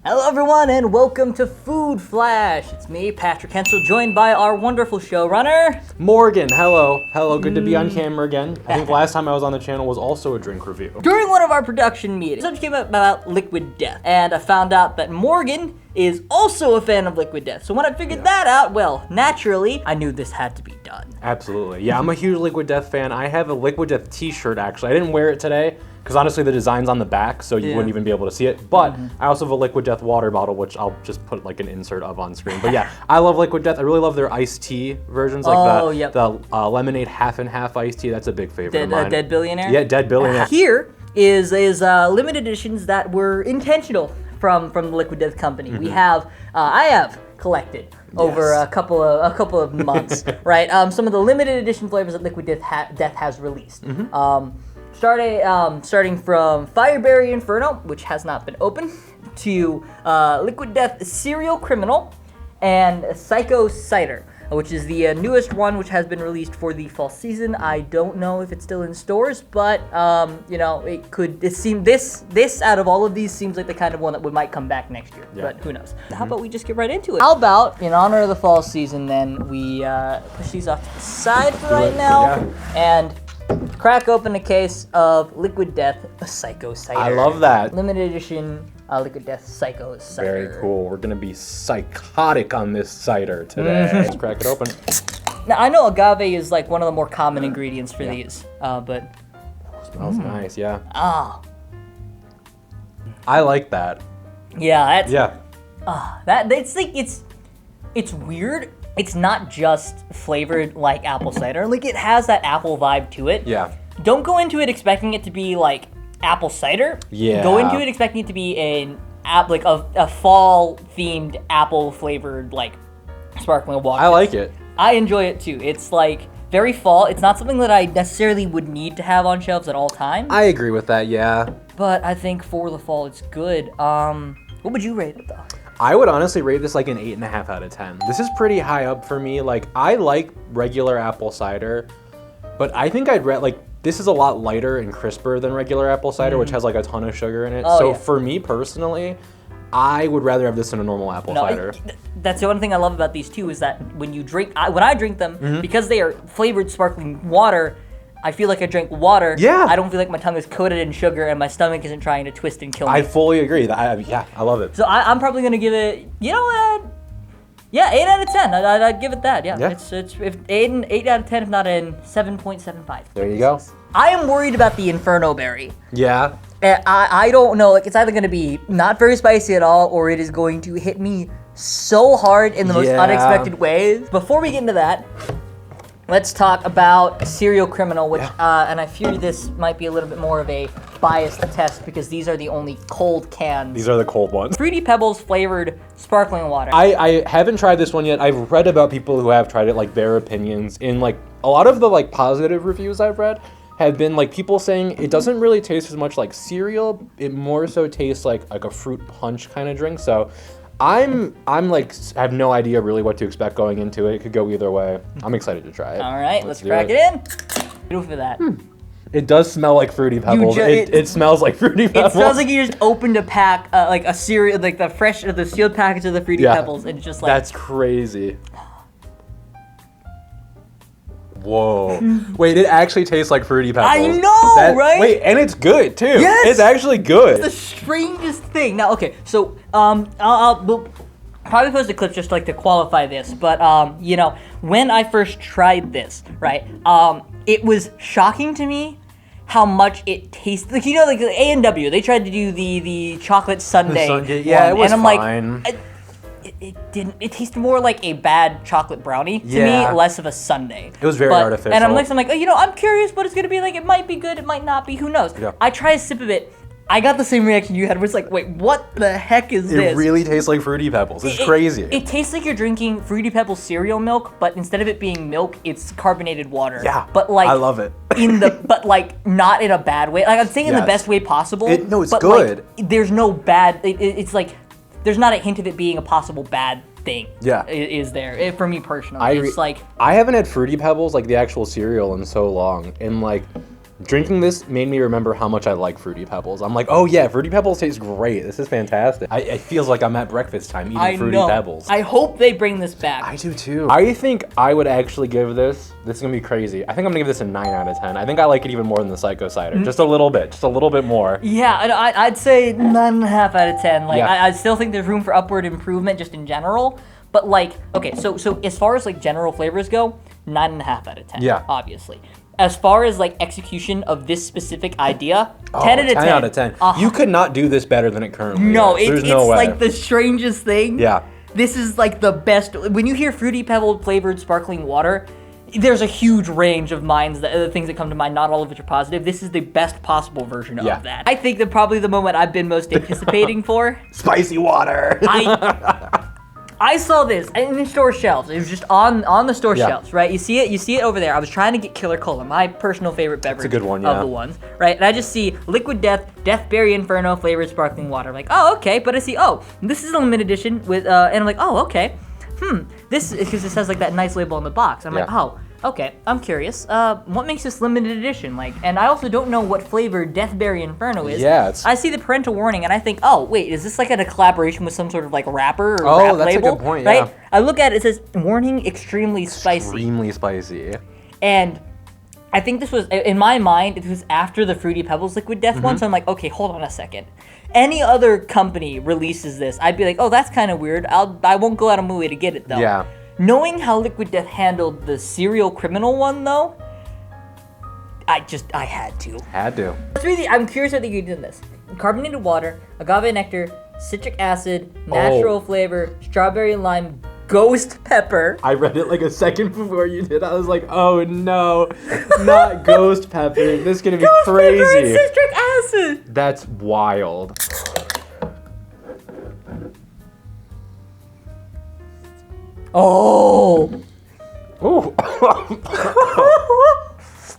Hello everyone and welcome to Food Flash. It's me, Patrick Hensel, joined by our wonderful showrunner, Morgan. Hello. Good to be on camera again. I think last time I was on the channel was also a drink review. During one of our production meetings, something came up about Liquid Death, and I found out that Morgan is also a fan of Liquid Death. So when I figured that out, well, naturally, I knew this had to be done. Absolutely. Yeah, I'm a huge Liquid Death fan. I have a Liquid Death t-shirt actually. I didn't wear it today because honestly the design's on the back, so you wouldn't even be able to see it. But I also have a Liquid Death water bottle, which I'll just put like an insert of on screen. But yeah, I love Liquid Death. I really love their iced tea versions, like the lemonade half and half iced tea. That's a big favorite of mine. Dead Billionaire? Yeah, Dead Billionaire. Here is limited editions that were intentional from the Liquid Death company. We have, I have collected over a couple of months, right? Some of the limited edition flavors that Liquid Death has released. Starting from Fireberry Inferno, which has not been opened, to Liquid Death Serial Criminal, and Psycho Cider, which is the newest one, which has been released for the fall season. I don't know if it's still in stores, but you know, this out of all of these seems like the kind of one that might come back next year. Yeah. But who knows? How about we just get right into it? How about, in honor of the fall season, then we push these off to the side for right now and crack open a case of Liquid Death Psycho Cider. I love that. Limited edition Liquid Death Psycho Cider. Very cool. We're gonna be psychotic on this cider today. Let's crack it open. Now I know agave is like one of the more common ingredients for these, but smells nice. Yeah. I like that. Yeah. That's, it's weird. It's not just flavored like apple cider. Like, it has that apple vibe to it. Yeah. Don't go into it expecting it to be like apple cider. Yeah. Go into it expecting it to be a fall themed apple flavored like sparkling water. I like it. I enjoy it too. It's like very fall. It's not something that I necessarily would need to have on shelves at all times. I agree with that. Yeah. But I think for the fall, it's good. What would you rate it though? I would honestly rate this like an 8.5 out of 10. This is pretty high up for me. Like, I like regular apple cider, but I think I'd rate, like, this is a lot lighter and crisper than regular apple cider, which has like a ton of sugar in it. For me personally, I would rather have this than a normal apple cider. That's the one thing I love about these two is that when I drink them, because they are flavored sparkling water, I feel like I drank water. Yeah. I don't feel like my tongue is coated in sugar and my stomach isn't trying to twist and kill me. I fully agree. I love it. So I'm probably gonna give it, 8 out of 10. I'd give it that. Yeah. It's if 8 out of 10, if not in 7.75. There you go. I am worried about the Inferno Berry. Yeah. I don't know. Like, it's either gonna be not very spicy at all, or it is going to hit me so hard in the most unexpected ways. Before we get into that, let's talk about Serial Criminal, which, and I fear this might be a little bit more of a biased test because these are the only cold cans. These are the cold ones. Fruity Pebbles flavored sparkling water. I haven't tried this one yet. I've read about people who have tried it, like their opinions. In like a lot of the like positive reviews I've read have been like people saying it doesn't really taste as much like cereal. It more so tastes like a fruit punch kind of drink. So I'm like, I have no idea really what to expect going into it. It could go either way. I'm excited to try it. All right, let's crack it in. Do for that. It does smell like Fruity Pebbles. It smells like Fruity Pebbles. It smells like you just opened a pack, like a cereal, like the sealed package of the Fruity Pebbles, and just like. That's crazy. Whoa. Wait, it actually tastes like Fruity Pebbles. I know, right? Wait, and it's good too. Yes! It's actually good. It's the strangest thing. Now, okay, so we'll probably post a clip just like to qualify this, but when I first tried this, right, it was shocking to me how much it tastes like. Like A&W, they tried to do the chocolate sundae. It was fine. Like, it didn't. It tasted more like a bad chocolate brownie to me, less of a sundae. It was very artificial. And I'm like, I'm curious what it's gonna be like. It might be good, it might not be. Who knows? Yeah. I tried a sip of it. I got the same reaction you had, where it's like, wait, what the heck is this? It really tastes like Fruity Pebbles. It's crazy. It tastes like you're drinking Fruity Pebbles cereal milk, but instead of it being milk, it's carbonated water. Yeah, but like I love it. But like not in a bad way. Like I'm saying in the best way possible. No, it's but good. Like, there's no bad. It's like there's not a hint of it being a possible bad thing. Yeah, is there for me personally? It's like I haven't had Fruity Pebbles, like the actual cereal, in so long, and like Drinking this made me remember how much I like Fruity Pebbles. I'm like, oh yeah, Fruity Pebbles taste great. This is fantastic. It feels like I'm at breakfast time eating Fruity Pebbles. I hope they bring this back. I do too. I think I would actually give this is gonna be crazy. I think I'm gonna give this a 9 out of 10. I think I like it even more than the Psycho Cider. Just a little bit more. Yeah, I'd say 9.5 out of 10. Like, Yeah. I still think there's room for upward improvement just in general. But like, okay, so as far as like general flavors go, 9.5 out of 10. Yeah. Obviously. As far as like execution of this specific idea, 10 out of 10. 10 out of 10. You could not do this better than it currently No, is. There's it's no way. like the strangest thing. Yeah. This is like the best. When you hear Fruity Pebble flavored sparkling water, there's a huge range of things that come to mind, not all of which are positive. This is the best possible version of that. I think that probably the moment I've been most anticipating for. Spicy water. I saw this in the store shelves. It was just on the store shelves, right? You see it over there. I was trying to get Killer Cola, my personal favorite beverage. That's a good one, of the ones, right? And I just see Liquid Death, Deathberry Inferno flavored sparkling water. I'm like, oh, okay. But I see, this is a limited edition with, and I'm like, oh, okay. This is because it says like that nice label on the box. I'm like, oh, okay. I'm curious. What makes this limited edition? Like, and I also don't know what flavor Deathberry Inferno is. Yeah, I see the parental warning and I think, oh, wait, is this like a collaboration with some sort of like wrapper or wrap that's label? a good point, right? yeah. I look at it, it says warning extremely spicy. Extremely spicy. And I think this was, in my mind, it was after the Fruity Pebbles Liquid Death one, so I'm like, okay, hold on a second. Any other company releases this, I'd be like, oh, that's kind of weird. I won't go out of my way to get it, though. Yeah. Knowing how Liquid Death handled the Serial Criminal one, though, I had to. Had to. I'm curious how they did this. Carbonated water, agave nectar, citric acid, natural flavor, strawberry and lime, ghost pepper. I read it like a second before you did. I was like, oh no, not ghost pepper. This is gonna be crazy. Ghost pepper and citric acid. That's wild. Oh. Ooh.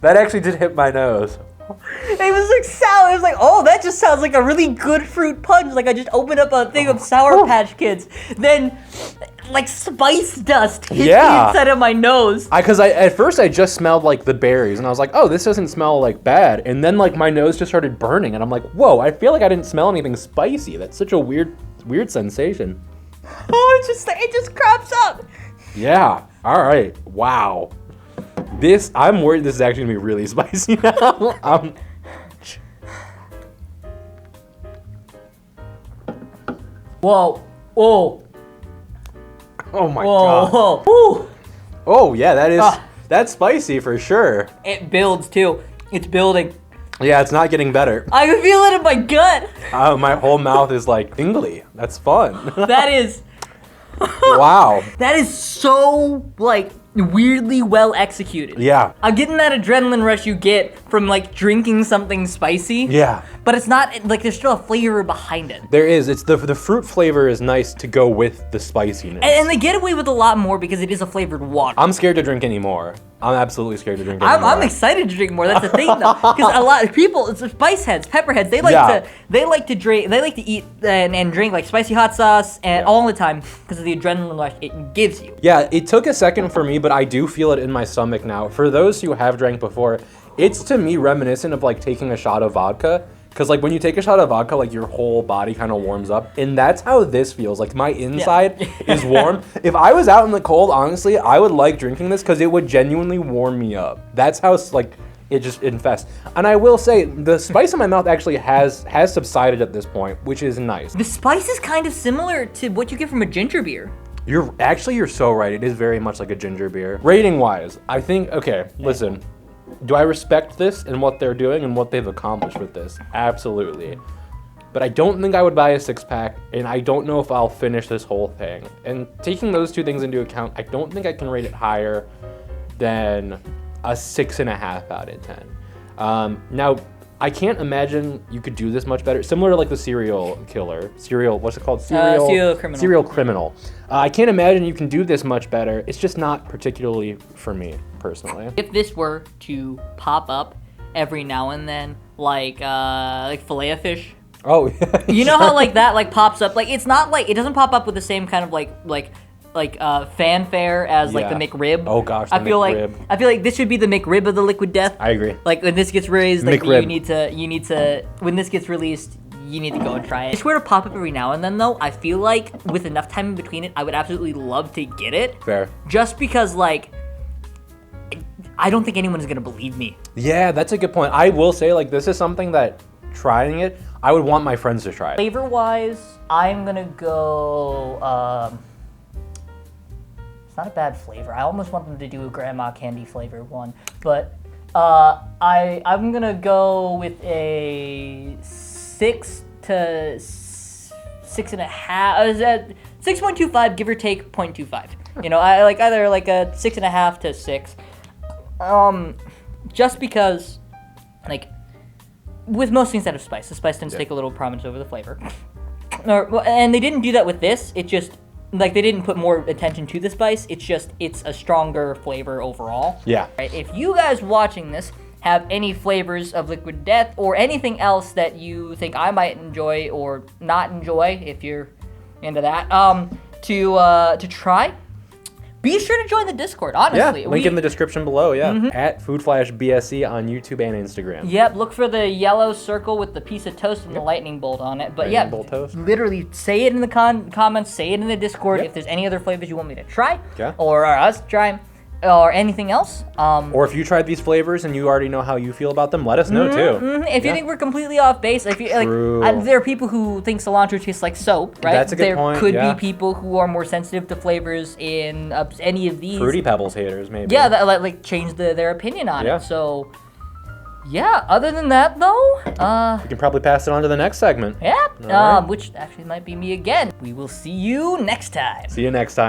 That actually did hit my nose. It was like sour. It was like, oh, that just sounds like a really good fruit punch. Like I just opened up a thing of Sour Patch Kids. Then, like spice dust hit the inside of my nose. Because at first I just smelled like the berries, and I was like, oh, this doesn't smell like bad. And then like my nose just started burning, and I'm like, whoa, I feel like I didn't smell anything spicy. That's such a weird sensation. Oh, it just crops up. Yeah. All right. Wow. I'm worried this is actually gonna be really spicy now. Whoa. Whoa. Oh my god. Whoa. Woo. Oh yeah, that's spicy for sure. It builds too. It's building. Yeah, it's not getting better. I can feel it in my gut. My whole mouth is like tingly. That's fun. That is. Wow. That is so like weirdly well executed. Yeah. I'm getting that adrenaline rush you get from like drinking something spicy. Yeah. But it's not like there's still a flavor behind it. There is. It's the fruit flavor is nice to go with the spiciness. And they get away with a lot more because it is a flavored water. I'm scared to drink anymore. I'm absolutely scared to drink anymore. I'm excited to drink more. That's the thing though, because a lot of people, it's spice heads, pepper heads. They like to eat and drink like spicy hot sauce and all the time because of the adrenaline rush it gives you. Yeah, it took a second for me, but I do feel it in my stomach now. For those who have drank before, it's to me reminiscent of like taking a shot of vodka. Because like when you take a shot of vodka, like your whole body kind of warms up. And that's how this feels. Like my inside is warm. If I was out in the cold, honestly, I would like drinking this because it would genuinely warm me up. That's how like it just infests. And I will say, the spice in my mouth actually has subsided at this point, which is nice. The spice is kind of similar to what you get from a ginger beer. You're so right. It is very much like a ginger beer. Rating wise, I think, okay, listen. Do I respect this and what they're doing and what they've accomplished with this? Absolutely. But I don't think I would buy a 6-pack, and I don't know if I'll finish this whole thing. And taking those two things into account, I don't think I can rate it higher than a 6.5 out of 10. Now, I can't imagine you could do this much better. Similar to like the serial killer. What's it called? Serial criminal. Serial criminal. I can't imagine you can do this much better. It's just not particularly for me, personally. If this were to pop up every now and then, like Filet-O-Fish. Oh, yeah. You know how like that like pops up? Like it's not like, it doesn't pop up with the same kind of like fanfare as like the Yeah. McRib. Oh gosh, I the feel McRib. like this should be the McRib of the Liquid Death. I agree. Like when this gets raised, like McRib. you need to when this gets released, you need to go and try it. I swear to pop up every now and then though. I feel like with enough time in between it, I would absolutely love to get it. Fair. Just because like I don't think anyone is gonna believe me. Yeah, that's a good point. I will say, like, this is something that trying it, I would want my friends to try it. Flavor wise, I'm gonna go. It's not a bad flavor. I almost want them to do a grandma candy flavor one, but I'm gonna go with a 6 to 6.5. Is that 6.25, give or take 0.25? You know, I like either like a 6.5 to 6. Just because, like, with most things that have spice, the spice tends to take a little prominence over the flavor. And they didn't do that with this. It just, like, they didn't put more attention to the spice. It's just, it's a stronger flavor overall. Yeah. Right? If you guys watching this have any flavors of Liquid Death or anything else that you think I might enjoy or not enjoy, if you're into that, to try, be sure to join the Discord, honestly. Yeah, link in the description below, yeah. At FoodFlashBSC on YouTube and Instagram. Yep, look for the yellow circle with the piece of toast and the lightning bolt on it. But Lightning bolt toast. literally say it in the comments, say it in the Discord Yep. if there's any other flavors you want me to try, Yeah. or us try, or anything else. Or if you tried these flavors and you already know how you feel about them, let us know too. If you think we're completely off base, if you True. there are people who think cilantro tastes like soap, right? That's a good there point, could yeah. be people who are more sensitive to flavors in any of these. Fruity Pebbles haters, maybe. Yeah, that like change their opinion on Yeah. it. So, yeah. Other than that, though, We can probably pass it on to the next segment. yeah. All right. Which actually might be me again. We will see you next time. See you next time.